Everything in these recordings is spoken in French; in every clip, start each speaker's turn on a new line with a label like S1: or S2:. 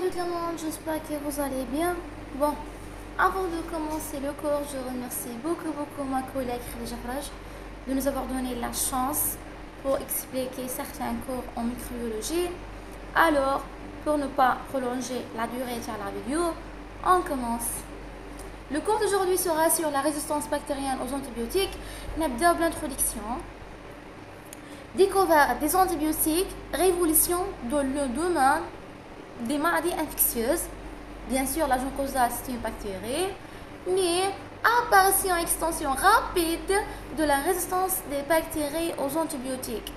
S1: Salut tout le monde, j'espère que vous allez bien. Bon, avant de commencer le cours, je remercie beaucoup ma collègue Khadija Faraj de nous avoir donné la chance pour expliquer certains cours en microbiologie. Alors, pour ne pas prolonger la durée de la vidéo, on commence. Le cours d'aujourd'hui sera sur la résistance bactérienne aux antibiotiques. N'abda l'introduction. Découverte des antibiotiques, révolution dans le domaine des maladies infectieuses. Bien sûr, l'agent causal c'est une bactérie, mais apparition et extension rapide de la résistance des bactéries aux antibiotiques.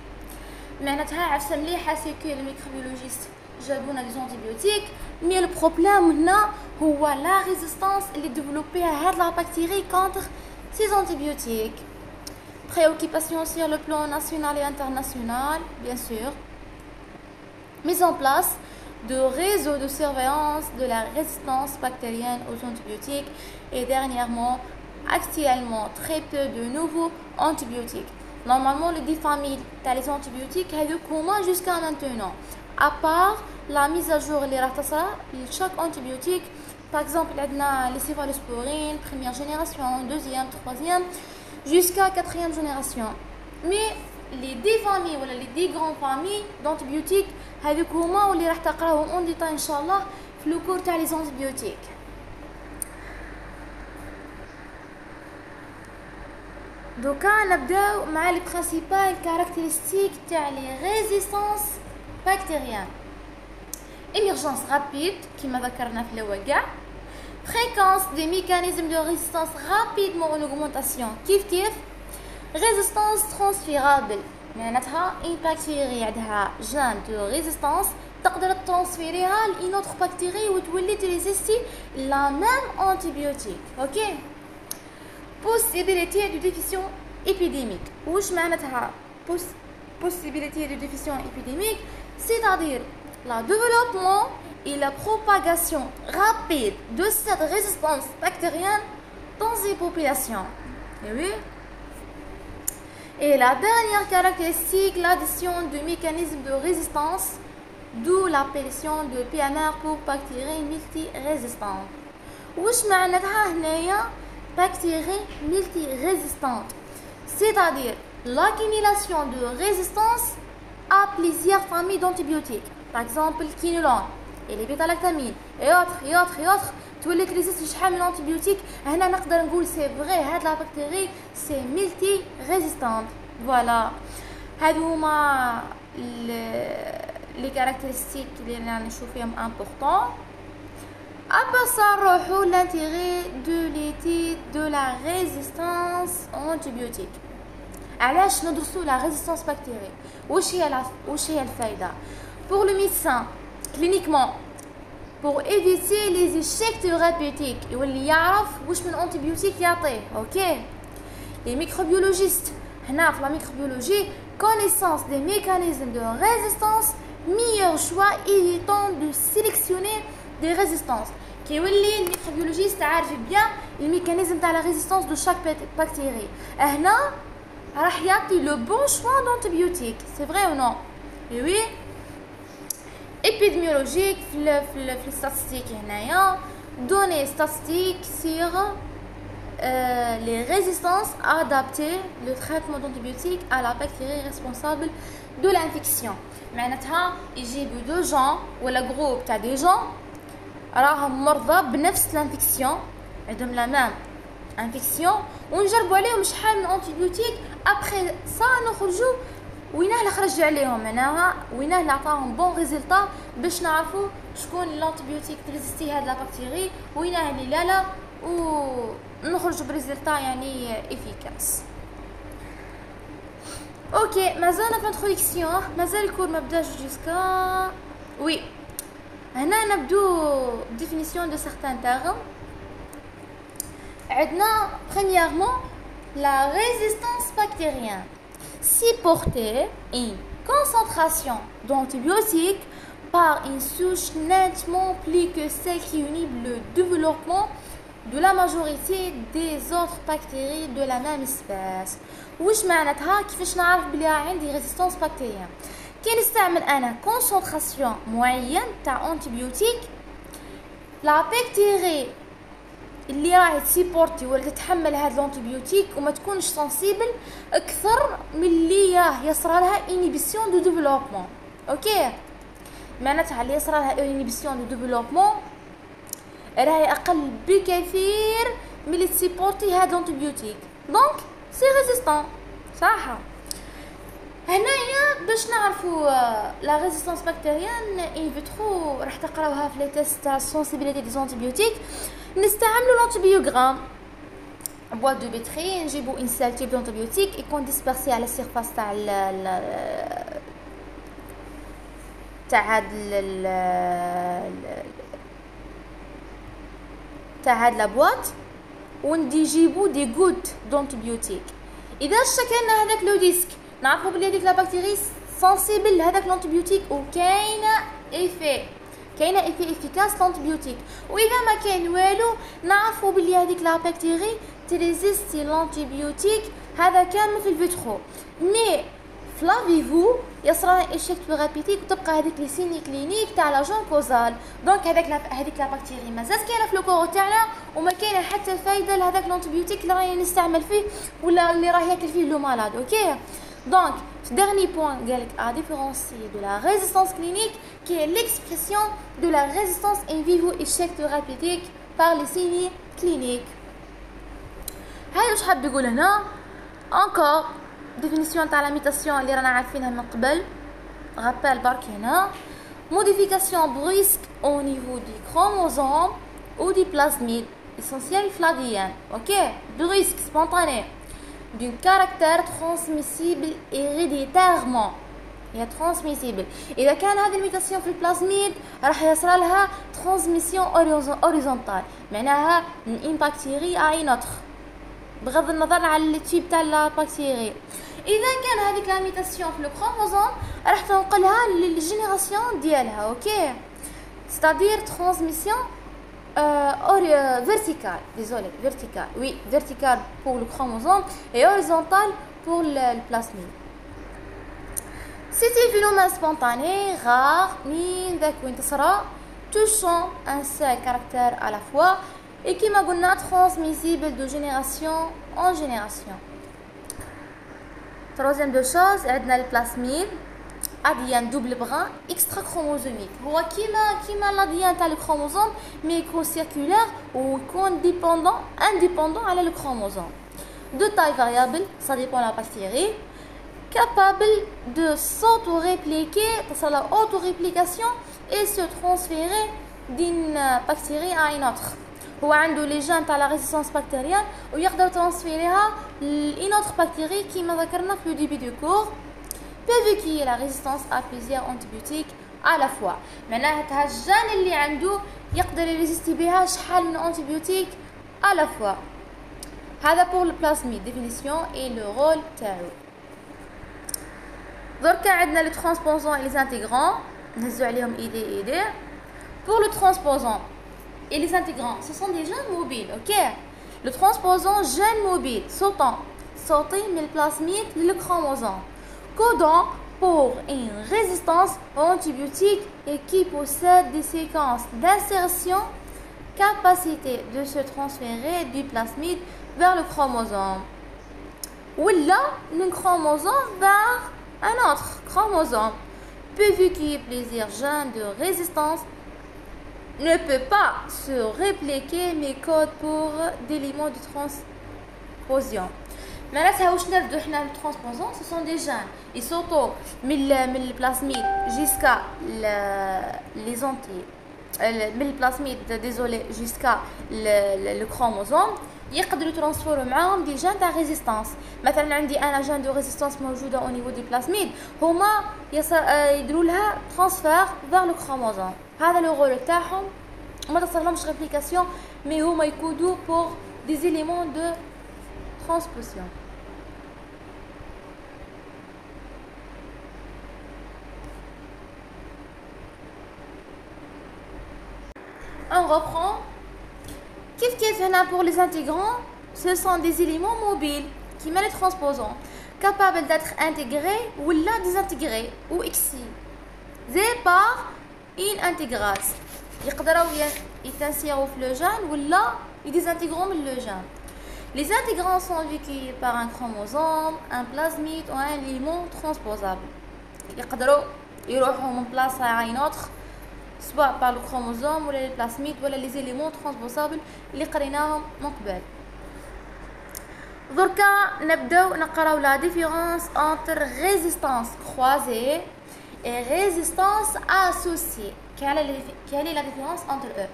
S1: معناتها عرفت مليحه سي كو الميكروبيولوجيست جابونا لي زونتيبيوتيك مي البروبليم هنا هو لا ريزيستانس اللي ديفلوبيها هاد لا بكتيري كونتر سي زونتيبيوتيك. Préoccupation sur le plan national et international, bien sûr. Mise en place de réseaux de surveillance de la résistance bactérienne aux antibiotiques et dernièrement, actuellement, très peu de nouveaux antibiotiques. Normalement, les 10 familles des antibiotiques sont communs jusqu'à maintenant. À part la mise à jour de chaque antibiotique, par exemple, les céphalosporines, première génération, deuxième, troisième, jusqu'à quatrième génération. Mais les 10 familles ou les 10 grandes familles d'antibiotiques, هذوك هما واللي راح تقراوهم اون ديتاي ان شاء الله في لو كور تاع لي زونتيبيوتيك. دوكا نبداو مع لي برينسيبال كاركتيرستيك تاع لي ريزيستانس بكتيريان. ايمرجونس رابيد كما ذكرنا في الاول كاع. Fréquence des mécanismes de résistance rapidement en augmentation. كيف résistance transférable معناتها une bactérie عندها جين de résistance تقدر ترانسفيريها ل une autre bactérie وتولي تريزيستي la même antibiotique. OK. Possibilité de diffusion épidémique. واش معناتها possibilité de diffusion épidémique, c'est-à-dire le développement et la propagation rapide de cette résistance bactérienne dans les populations. Et oui. Et la dernière caractéristique, l'addition de mécanismes de résistance, d'où l'appellation de PMR pour bactéries multirésistantes. واش معناتها هنايا bactéries multirésistantes, c'est-à-dire l'accumulation de résistance à plusieurs familles d'antibiotiques, par exemple le quinolone et les bêta-lactamines et autres تولي كريزيست شحال من antibiotiques. هنا نقدر نقول سي فغي هاد لا بكتيري سي ملتي ريزيستانت. فوالا هادو هما لي كاركتيرستيك اللي رانا نشوف فيهم امبورطون. ابا صار نروحو لانتيغي دو ليتيد دو لا ريزيستانس انتيبيوتيك. علاش ندرسو لا ريزيستانس بكتيري؟ واش هي الفايده pour le médecin cliniquement pour éviter les échecs thérapeutiques يولي يعرف واش من antibiotique يعطيه. OK. Les microbiologistes هنا في la microbiologie connaissance des mécanismes de résistance, meilleur choix évitant de sélectionner des résistances. كيولي الميكروبيولوجيست عارف bien الميكانيزم تاع la résistance de chaque bactérie. هنا راح يعطي le bon choix d'antibiotique. C'est vrai ou non? Et oui. Épidémiologique, les statistiques, données statistiques sur les résistances adaptées, le traitement d'antibiotiques à la bactérie responsable de l'infection. معناتها يجيبوا دو جون ولا جروب تاع دي جون راهم مرضى بنفس الانفكسيون عندهم لا مام انفكسيون ونجربوا عليهم شحال من انتيبيوتيك ابري سا نخرجوا ويناه اللي خرج عليهم معناها ويناه اللي عطاهم بون ريزلتا باش نعرفوا شكون الانتيبيوتيك تريزيستي هاد لا بكتيري ويناه اللي لا ونخرجوا بريزلتا يعني افيكاس. اوكي مازال في انتروداكسيون مازال الكور ما بداش جوسكا وي. هنا نبدو ديفينيسيون دو سيغتان تيرم. عندنا premièrement la résistance bactérienne supporter une concentration d'antibiotiques par une souche nettement plus que celle qui inhibe le développement de la majorité des autres bactéries de la même espèce. واش معناتها كيفاش نعرف بلي عندي ريزيستانس بكتيريا؟ كي نستعمل انا كونسونطراسيون معين تاع انتيبيوتيك، لا بكتيري اللي راهي تسيبورتي ولا تتحمل هاد الانتيبيوتيك وما تكونش سنسيبل اكثر من اللي يصرى لها انيبيسيون دو ديفلوبمون. اوكي، معناتها اللي يصرى لها انيبيسيون دو ديفلوبمون راهي اقل بكثير من اللي تسيبورتي هاد الانتيبيوتيك، دونك سي ريزيستون. صح، هنايا باش نعرفوا لا ريزيستانس بكتيريان ان فيترو راح تقراوها في لي تيست تاع السنسيبيليتي دي زونتيبيوتيك. نستعملوا لانتيبيوغرام بواط دو بيتري، نجيبوا ان سيل تيب دانتيبيوتيك يكون ديسبرسي على السيرفاس تاع هاد لا بواط، ونديجيبو دي غوت دانتيبيوتيك. اذا شكلنا هذاك لو ديسك نعرفوا بلي هذيك لا بكتيري سنسيبل لهذاك الانتيبيوتيك وكاينه ايفي افيكاس لانتيبيوتيك، واذا ما كاين والو نعرفوا بلي هذيك لا بكتيري تريزيستي لانتيبيوتيك. هذا كامل في الفيترو، مي فلافيفو يصرى ايشيك تو رابيتيك وتبقى هذيك لي سيني كلينيك تاع لاجون كوزال. دونك هذيك لا بكتيري مازال كاينه في الكورو تاعنا وما كاينه حتى فايده لهذاك الانتيبيوتيك اللي راهي نستعمل فيه ولا اللي راه ياكل فيه لو مالاد. اوكي، donc dernier point à différencier de la résistance clinique qui est l'expression de la résistance in vivo échec thérapeutique par les signes cliniques. هاي واش حاب يقول هنا encore définition تاع la mutation اللي رانا عارفينها من قبل. rappel برك هنا modification brusque au niveau du chromosome ou du plasmide essentiel fladien. ok, brusque spontané d'un caractère transmissible héréditairement. هي transmissible. إذا كان هذه الميتاسيون في البلازميد راح يصير لها transmission horizontale، معناها من une bactérie à une autre بغض النظر على التيب تاع لا بكتيري. إذا كان هذيك لا ميتاسيون في الكروموزوم راح تنقلها للجينيراسيون ديالها. اوكي، c'est-à-dire transmission verticale, désolé, verticale, oui, verticale pour le chromosome et horizontale pour le plasmide. C'est un phénomène spontané, rare, من ذاك وين تصرى touchant un seul caractère à la fois et qui m'a قلنا transmissible de génération en génération. Troisième de chose, عندنا البلاسميد ADN double brin extra chromosomique. هو كيما l'ADN تاع الكروموزوم مي يكون سيركولير ويكون indépendant على الكروموزوم. De taille variable, ça dépend de la bactérie. Capable de s'auto-répliquer, c'est la auto-réplication et se transférer d'une bactérie à une autre. هو عنده لي جين تاع la résistance bactérienne ويقدر ترانسفيريها لune autre bactérie كيما ذكرنا في le début du cours. peut véhiculer la résistance à plusieurs antibiotiques à la fois. معناها الجين اللي عنده يقدر يريزيستي بها شحال من antibiotiques à la fois. هذا pour le plasmide définition et le rôle تاعو. دركا عندنا les transposons et les intégrants نهزو عليهم idée. Pour le transposant et les intégrants, ce sont des gènes mobiles. ok, le transposant gène mobile sauté من البلازميد للchromosome codant pour une résistance aux antibiotiques et qui possède des séquences d'insertion capacité de se transférer du plasmide vers le chromosome ou là d'un chromosome vers un autre chromosome. Peut véhiculer plusieurs gènes de résistance, ne peut pas se répliquer mais code pour des éléments de transposition. معناتها واش نردو حنا الترانسبوزون سو سون دي جين يصوتو من البلازميد جيسكا لي زونتي من البلازميد ديزولي جيسكا لو كروموزوم يقدروا ترانسفورو معاهم دي جين تاع ريزيستانس. مثلا عندي انا جين دو ريزيستانس موجوده او نيفو دي بلازميد هما يديروا لها ترانسفير فير لو كروموزوم. هذا لو رول تاعهم ما تصيرلهمش ريبليكاسيون مي هما يكودو بور دي زيليمون دو transposition. On reprend. Qu'est-ce qu'il y a pour les intégrants? Ce sont des éléments mobiles qui mènent les transposants. capable d'être intégré ou la désintégré ou excisé par une intégrase. يقدروا يتنسيروا في لو جين ولا يديزانتيغروا من لو جين. Les intégrants sont véhiculés par un chromosome, un plasmide ou un élément transposable. يقدروا يروحوا من بلاصة à une autre soit par le chromosome ولا les plasmides ولا les éléments transposables اللي قريناهم من قبل. دركا نبداو نقراو la différence entre résistance croisée et résistance associée. Quelle est la différence entre eux?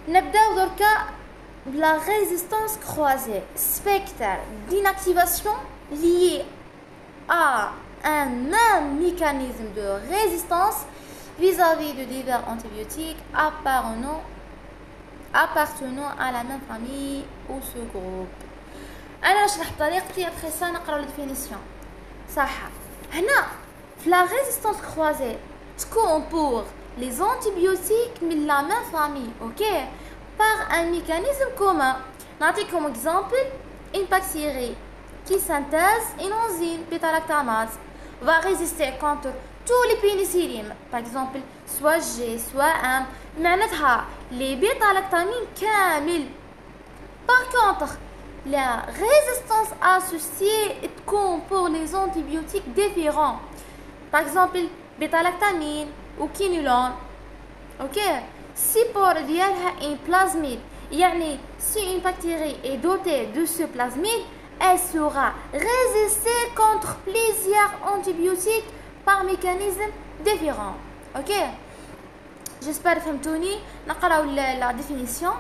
S1: نبداو دركا la résistance croisée, spectre d'inactivation lié à un même mécanisme de résistance vis-à-vis de divers antibiotiques appartenant à la même famille ou sous-groupe. أنا نشرح بطريقتي après ça نقرأ la définition. صح. هنا في la résistance croisée تكون pour les antibiotiques من la même famille, ok? Par un mécanisme commun. Comme exemple, une bactérie qui synthèse une enzyme bêta-lactamase va résister contre tous les pénicillines, par exemple soit G, soit M. معناتها les bêta-lactamines كامل. Par contre, la résistance associée est pour les antibiotiques différents. Par exemple, bêta-lactamine ou quinolone. Ok? Si pour ديالها une plasmide, يعني si une bactérie est dotée de ce plasmide, elle sera résister contre plusieurs antibiotiques par mécanisme différent. Ok? J'espère فهمتوني. نقراو la définition.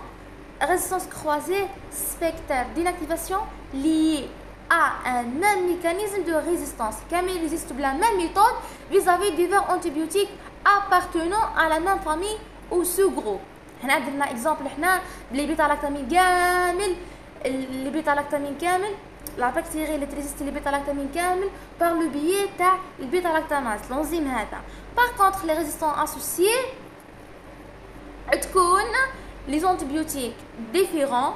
S1: Résistance croisée, spectre d'inactivation lié à un même mécanisme de résistance. Camille résiste de la même méthode vis-à-vis de divers antibiotiques appartenant à la même famille ou sous-groupe. هنا درنا exemple حنا بلي بيتا-lactamine كامل اللي بيتا-lactamine كامل la bactérie اللي تريزيست لي بيتا-lactamine كامل par le biais تاع البيتا-lactamase l'enzyme هذا. Par contre les résistants associés تكون les antibiotiques différents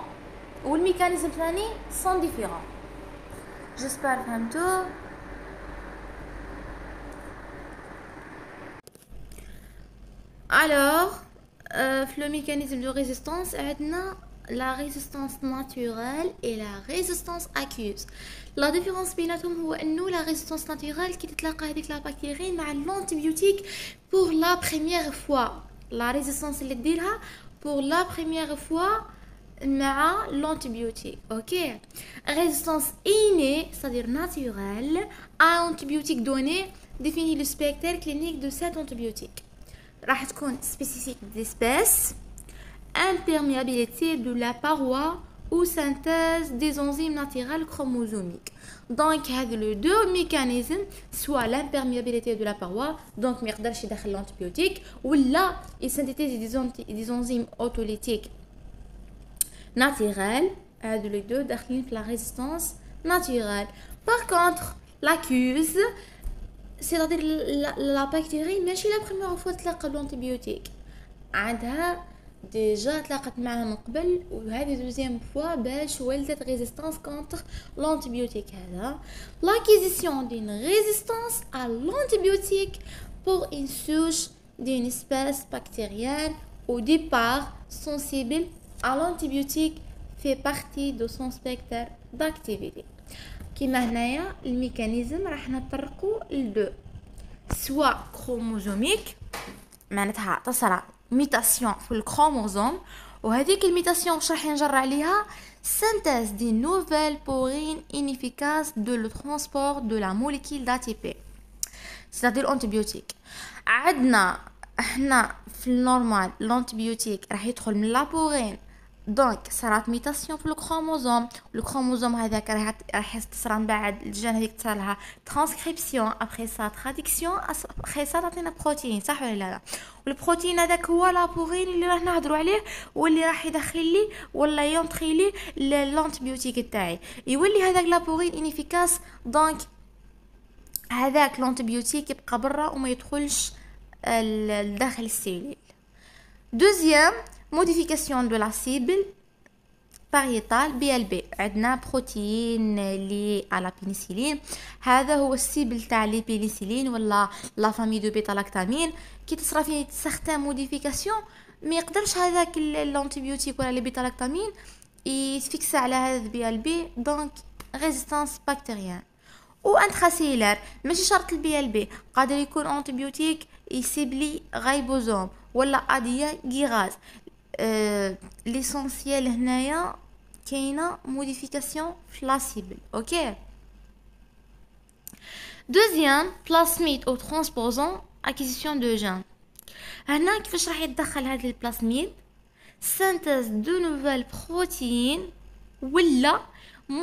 S1: ou le mécanisme ثاني sont différents. J'espère فهمتوا. Alors, le mécanisme de résistance, la résistance naturelle et la résistance aqueuse. La différence بيناتهم هو انه la résistance naturelle كي تتلاقى هذيك لا بكتيريا مع l'antibiotique pour la première fois. La résistance اللي ديرها pour la première fois مع l'antibiotique. OK. Résistance innée, c'est-à-dire naturelle, à un antibiotique donné définit le spectre clinique de cet antibiotique. راح تكون spécifique d'espèce, imperméabilité de la paroi ou synthèse des enzymes naturelles chromosomiques. Donc les deux mécanismes, soit l'imperméabilité de la paroi, donc ما يقدرش يدخل l'antibiotique, ou là il synthétise des enzymes autolytiques naturelles. Les deux داخلين في la résistance naturelle. Par contre, l'accuse, c'est-à-dire la bactérie ماشي la première fois تلقى l'antibiotique. عندها déjà تلاقت معها من قبل وهذه deuxième fois باش ولدت résistance contre l'antibiotique هذا. L'acquisition d'une résistance à l'antibiotique pour une souche d'une espèce bactérienne au départ sensible à l'antibiotique fait partie de son spectre d'activité. كيما هنايا الميكانيزم راح نطرقوا لدو سوا كروموزوميك معناتها تصرى ميتاسيون في الكروموزوم وهذيك الميتاسيون واش راح ينجر عليها synthèse des nouvelles porines inefficaces de le transport de la molécule d'ATP c'est-à-dire l'antibiotique. عندنا احنا في النورمال الانتيبيوتيك راح يدخل من لابورين دونك صارت ميتاسيون في الكروموزوم الكروموزوم هذاك راح تصرى من بعد الجين هذيك تصير لها ترانسكريبسيون ابري سا تراديكسيون ابري سا تعطينا بروتين صح ولا لا والبروتين هذاك هو لابورين اللي راح نهضروا عليه واللي راح يدخل لي ولا ينطري لي الانتيبيوتيك تاعي يولي هذاك لابورين انيفيكاس دونك هذاك الانتيبيوتيك يبقى برا وما يدخلش الداخل السيلول. Deuxième modification de la cible, باريتال بي ال بي. عندنا بروتين لي على بينيسيلين، هذا هو السيبل تاع لي بينيسيلين ولا لا فامي دو بيتا لاكتامين. كي تصرا فيه سيغتان موديفيكاسيون ما يقدرش هذاك الانتيبيوتيك ولا لي بيتا لاكتامين يتفيكس على هذا بي ال بي، دونك ريزيستانس بكتيريان. و انتراسيلر ماشي شرط البي ال بي، قادر يكون انتيبيوتيك يسيبلي غايبوزوم ولا اديا غيغاز. ليسونسيال هنايا كاينه موديفيكاسيون في لا سيبل. اوكي. دوزيام بلاسميد او ترانسبوزون اكيزيسيون دو جين. هنا كيفاش راح يتدخل هذا البلاسميد؟ سينثيز دو نوفيل بروتين ولا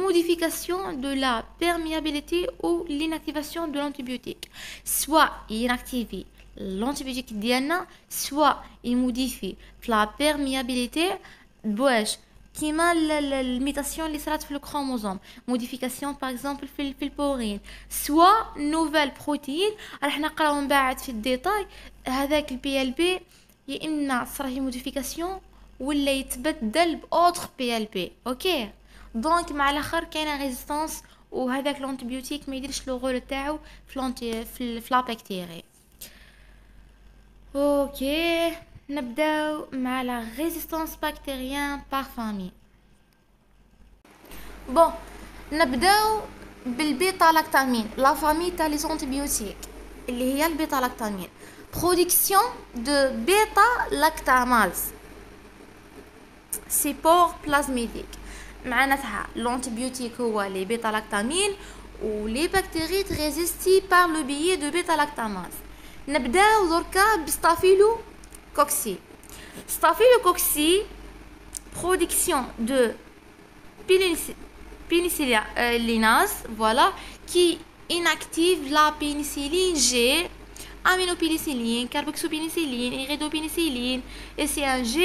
S1: modification de la perméabilité ou l'inactivation de l'antibiotique. Soit il inactive l'antibiotique ديالنا، soit il modifie la perméabilité بواش كيما الميتاسيون اللي صارت في الكروموزوم، موديفيكاسيون باغ اكزومبل في البورين، سوا نوفيل بروتين. راح نقراو من بعد في الديتاي هذاك البي ال بي يا اما صرا موديفيكاسيون ولا يتبدل باوتر بي ال بي. اوكي. دونك مع الاخر كاينه ريزيستانس وهذاك الانتيبيوتيك ما يديرش لو رول تاعو في لا بكتيري. اوكي نبداو مع لا ريزيستانس بكتيريان بار فامي. بون نبداو بالبيتا لاكتامين، لا فامي تاع لي زونتيبيوتيك اللي هي البيتا لاكتامين. برودكسيون دو بيتا لاكتاماز سيبور بلازميديك، معناتها لونتيبيوتيك هو لي بيتا لاكتامين و لي بكتيري ريزيستي بار لو بيي دو بيتا لاكتاماز. نبداو دركا بستافيلو كوكسي. ستافيلو كوكسي برودكسيون دو pénicillinase, voilà, qui inactive la pénicilline G, aminopénicilline, carboxypénicilline, iridopénicilline, et c'est un G.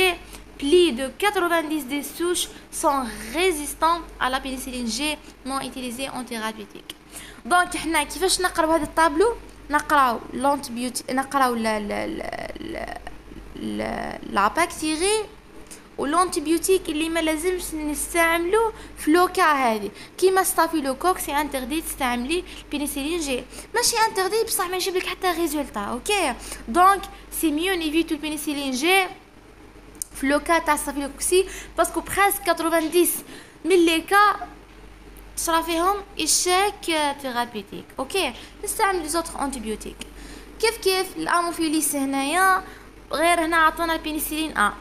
S1: Plus de 90 des souches sont résistantes à la pénicilline G non utilisée en thérapeutique. Donc حنا كيفاش نقراو هذا الطابلو؟ نقراو l'antibiotique، نقراو لا بكتيري والانتيبيوتيك اللي ما لازمش نستعملو في لوكا هذه، كيما ستافيلوكوك سي انتردي تستعملي بينيسيلين جي، ماشي انتردي بصح ما يجيب لك حتى ريزولتا. اوكي دونك سي ميو نيفيتو البينيسيلين جي في لوكا تاع ستافيلوكوكسي باسكو بريسك 90 من لي كا تصرا فيهم اشاك ثيرابيتيك. اوكي نستعمل لي زوتر انتيبيوتيك كيف الاموفيليس هنايا، غير هنا عطونا البينيسيلين ا.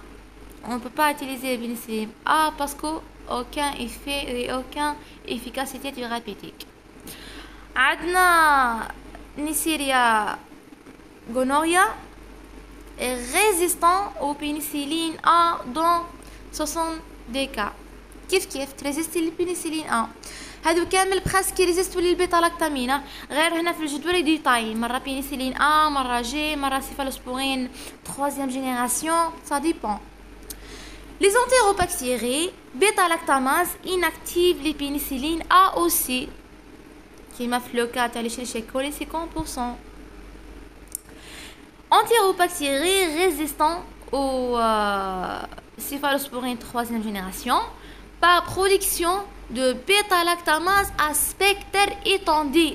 S1: On ne peut pas utiliser le pénicilline A parce qu'aucun effet et aucune efficacité thérapeutique. عندنا Neisseria gonorrhea est résistant au pénicilline A dans 60 des cas. كيف تريزيستي للبينيسيلين A. هادو كامل براسك يريزيستو للبيتا لاكتامين، غير هنا في الجدول ديتاي مرة بينيسيلين A مرة G مرة سيفالوسبورين 3e génération ça dépend. Les entérobactéries bêta-lactamase inactivent les pénicillines A aussi, qui m'a fait le cas de chez les 50%. Entérobactéries résistants aux céphalosporines 3e génération par production de bêta-lactamase à spectre étendu.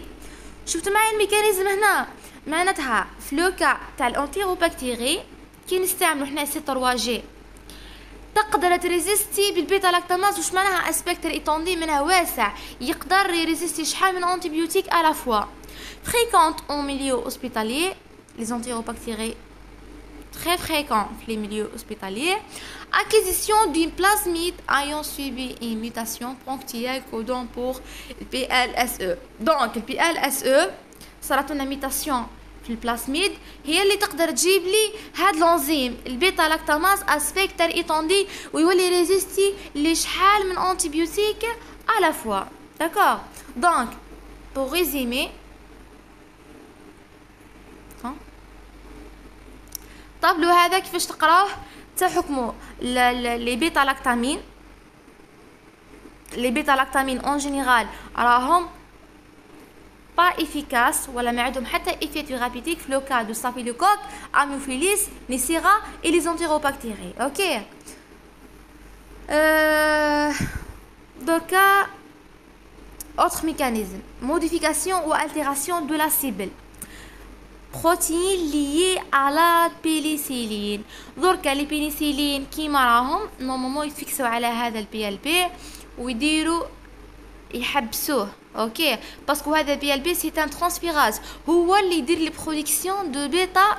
S1: شفتوا معايا الميكانيزم هنا؟ معناتها في لو كا تاع الانتيروباكتيري كي نستعملوا حنا سي 3 جي تقدر تريزيستي بالبيتا لاكتاماز. واش معناها اسبكتر ايتوندي؟ منها واسع، يقدر يريزيستي شحال من انتيبيوتيك على فوا. فريكونت اون ميليو اوسبيتاليي، لي انتيروباكتيري très fréquent في les milieux hospitaliers. Acquisition d'une plasmide ayant subi une mutation ponctuelle codon pour le PLSE. Donc le PLSE صارت لنا mutation في البلاسميد هي اللي تقدر تجيب لي هاد الانزيم البيتا لاكتاماز اسبكتر ايتوندي ويولي ريزيستي لشحال من انتيبيوتيك على فوا. داكور دونك بور ريزيمي الطابلو هذا كيفاش تقراوه تحكموا لي بيتا لاكتامين. لي بيتا لاكتامين اون جينيرال راهم با افيكاس ولا ما عندهم حتى ايفي ثيرابيتيك في لو كا دو ستافيلوكوك اميوفيليس نيسيرا اي لي انتيروباكتيري. اوكي Donc, autre mécanisme, modification ou altération de la cible. Protéines liées à la pénicilline. دركا لي بينيسيلين كيما راهم نورمالمون يفيكسو على هذا البي ال بي ويديروا يحبسوه. اوكي باسكو هذا البي ال بي سي ان ترانسفيراز هو اللي يدير لي برودكسيون دو بيتا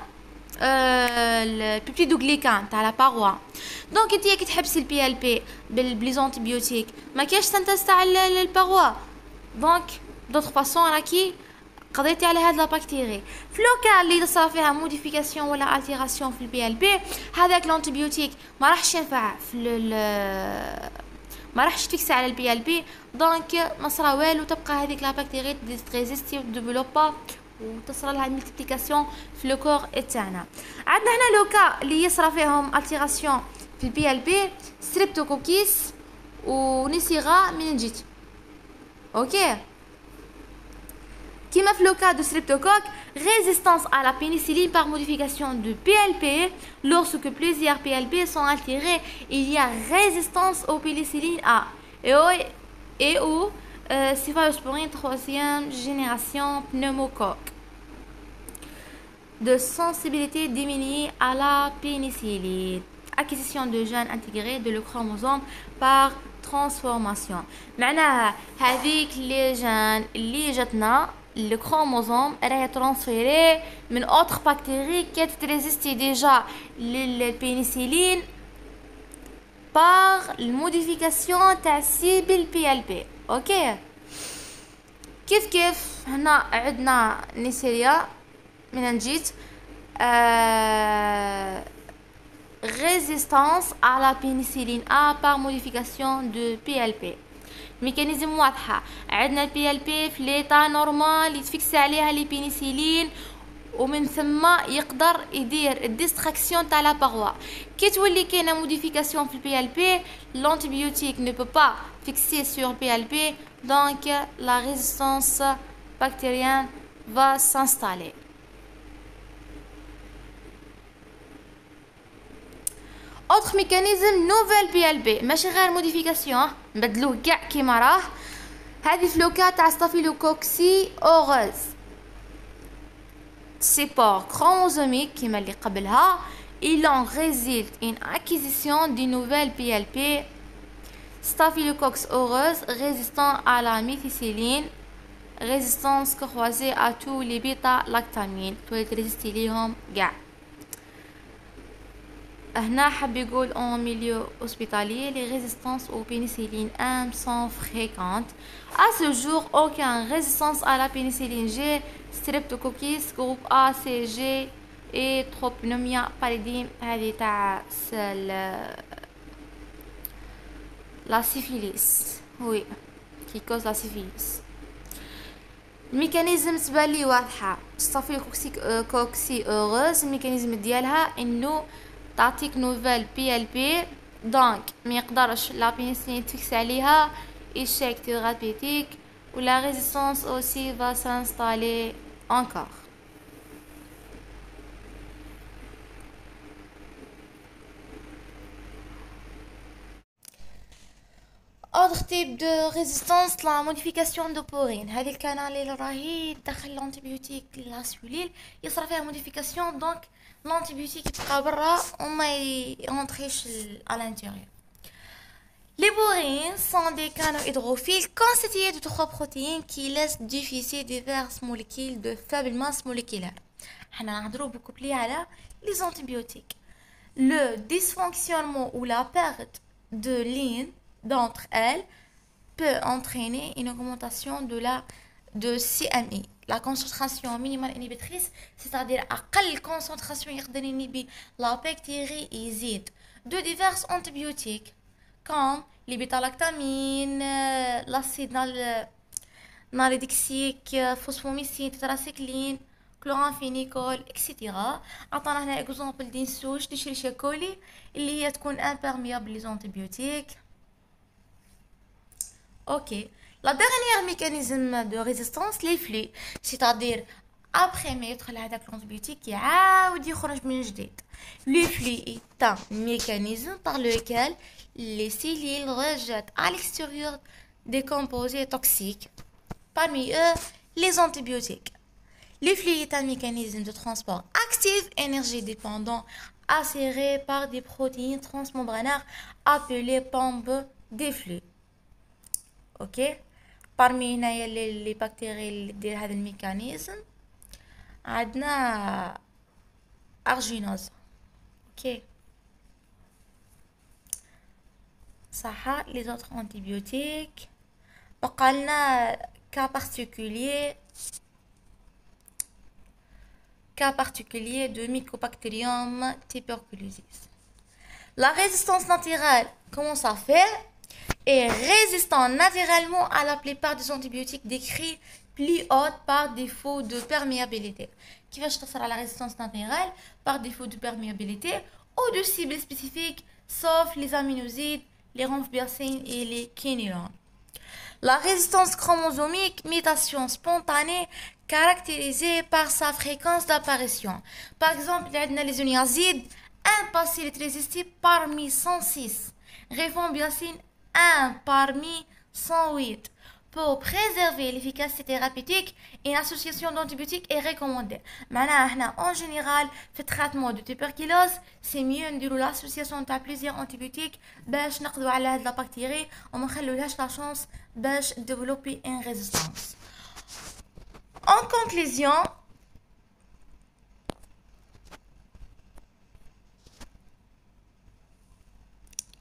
S1: البيبتيدوغليكان تاع لا باروا. دونك انت كي تحبسي البي ال بي بالانتيبيوتيك ما كاينش سنتاز تاع الباروا، دونك دوطخ فاسون راكي قضيتي على هاد لا بكتيري. في لوكا اللي تصرا فيها موديفيكاسيون ولا التيراسيون في البي ال بي هذاك الانتيبيوتيك ما راحش ينفع في ما راحش تفيكسي على البي ال بي، دونك ما صرا والو، تبقى هذيك لا بكتيري تريزيستي وديفلوبا وتصرى لها الملتيبليكاسيون في لو كور تاعنا. عندنا هنا لوكا اللي يصرا فيهم التيراسيون في البي ال بي ستريبتوكوكيس ونيسيغا مننجيت. اوكي Qui le cas de streptocoque, résistance à la pénicilline par modification de PLP. Lorsque plusieurs PLP sont altérés, il y a résistance aux pénicillines A et aux céphalosporines troisième génération pneumocoque. De sensibilité diminuée à la pénicilline. Acquisition de gènes intégrés de le chromosome par transformation. معناها هذيك les gènes اللي جاتنا le chromosome est transféré من autre bactérie qui résiste déjà la pénicilline par la modification تاع cible PLP. اوكي كيف هنا عندنا نيسيريا مننجيت résistance à la pénicilline A par modification de PLP. ميكانيزم واضحه، عندنا البي ال بي في ليطا نورمال يتفكسي عليها لي بينيسيلين ومن ثم يقدر يدير الديستراكسيون تاع لا باروا. كي تولي كاينه موديفيكاسيون في البي ال بي l'antibiotique ne peut pas fixer sur PLP, donc la résistance bactérienne va s'installer. autre mécanisme nouvelle PLP ماشي غير موديفيكاسيون نبدلوه كاع كيما راه. هذه في لوكا تاع ستافيلوكوكسي اوغوز سيبور كروموزوميك كيما اللي قبلها. il en résulte une acquisition d'une nouvelle PLP Staphylococcus aureus résistant à la méthicilline, résistance croisée à tous les bêta-lactamines تولي ريزيستي ليهم كاع. هنا حاب يقول en milieu hospitalier les résistances aux pénicillines M sont fréquentes. À ce jour, aucune résistance à la pénicilline G, Streptococcus groupe A, C, G et Tropopneumonia pallidum هذه تاع la syphilis. Oui, qui cause la syphilis. الميكانيزم تبالي واضحة. ستافيلوكوكسي اوغوز الميكانيزم ديالها انه تعطيك نوفيل بي ال بي، دونك ما يقدرش لا بينيسيلين تفكس عليها échec thérapeutique ou la résistance aussi va s'installer encore. autre type de résistance la modification de porine. هذه الكانال اللي راهي تدخل الانتيبيوتيك للاسوليل يصرا فيها موديفيكاسيون، دونك l'antibiotique يبقى برا وما ينطريش à l'intérieur. Les porines sont des canaux hydrophiles constitués de 3 protéines qui laissent diffuser diverses molécules de faible masse moléculaire. حنا نهضروا بكوبلي على les antibiotiques. Le dysfonctionnement ou la perte de l'une d'entre elles peut entraîner une augmentation de CMI, la concentration minimale inhibitrice, c'est-à-dire أقل concentration يقدر ينبي la bactérie يزيد de divers antibiotiques comme les bêta-lactamines, l'acide nalidixique, phosphomycine, tétracycline, chloramphénicol, etc. عطانا هنا اكزومبل دين سوش تشريشة كولي اللي هي تكون imperméable les antibiotiques. Ok. La dernière mécanisme de résistance, les flux, c'est-à-dire après ما يدخل هذاك l'antibiotique يعاود يخرج من جديد. Le flux est un mécanisme par lequel les cellules rejettent à l'extérieur des composés toxiques, parmi eux les antibiotiques. Le flux est un mécanisme de transport actif, énergie dépendant, assuré par des protéines transmembranaires appelées pompes des flux. Ok? Parmi les bactéries de هذا الميكانيزم عندنا arginose. Ok. صح. Les autres antibiotiques بقى لنا cas particulier de Mycobacterium tuberculosis. La résistance naturelle, comment ça fait? Est résistant naturellement à la plupart des antibiotiques décrits plus haute par défaut de perméabilité. Qui va chercher à la résistance naturelle par défaut de perméabilité ou de cibles spécifiques, sauf les aminosides, les ribonucléines et les quinolones. La résistance chromosomique, mutation spontanée, caractérisée par sa fréquence d'apparition. Par exemple, les uniazides, un pacille est résisté parmi 106. Ribonucléine, 1 parmi 108. Pour préserver l'efficacité thérapeutique, une association d'antibiotiques est recommandée. Maintenant, en général, في traitement de tuberculose, c'est mieux نديرو l'association de plusieurs antibiotiques باش نقضوا على هاد لا بكتيري وما نخلولهاش لا شانس باش développer une résistance. En conclusion,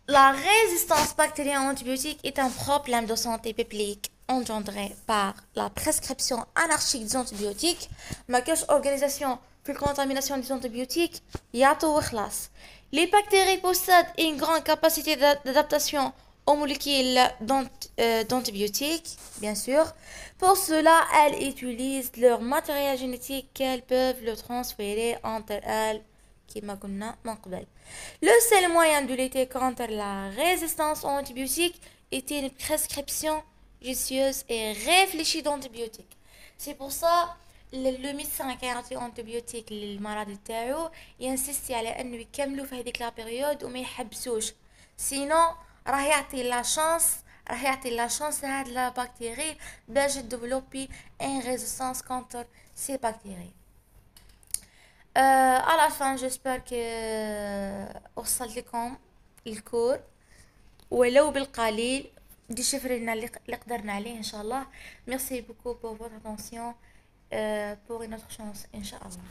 S1: la résistance bactérienne aux antibiotiques est un problème de santé publique engendré par la prescription anarchique des antibiotiques. ما كاش organisation في contamination des antibiotiques يعطوا وخلاص. Les bactéries possèdent une grande capacité d'adaptation aux molécules d'antibiotiques, bien sûr. Pour cela, elles utilisent leur matériel génétique qu'elles peuvent le transférer entre elles. Le seul moyen de lutter contre la résistance aux antibiotiques est une prescription judicieuse et réfléchie d'antibiotiques. C'est pour ça le médecin qui a un antibiotique للمرض تاعو ينسيستي على انه يكملوا في هذيك لا بيريود وما يحبسوش سينو راه يعطي لا شانس لهاد لا بكتيري باش ديفلوبي ان ريزيستانس كونتر سي بكتيري. à la fin j'espère que وصلت لكم الكور ولو بالقليل ديشفرنا اللي قدرنا عليه ان شاء الله. Merci beaucoup pour votre attention, pour une autre chance ان شاء الله.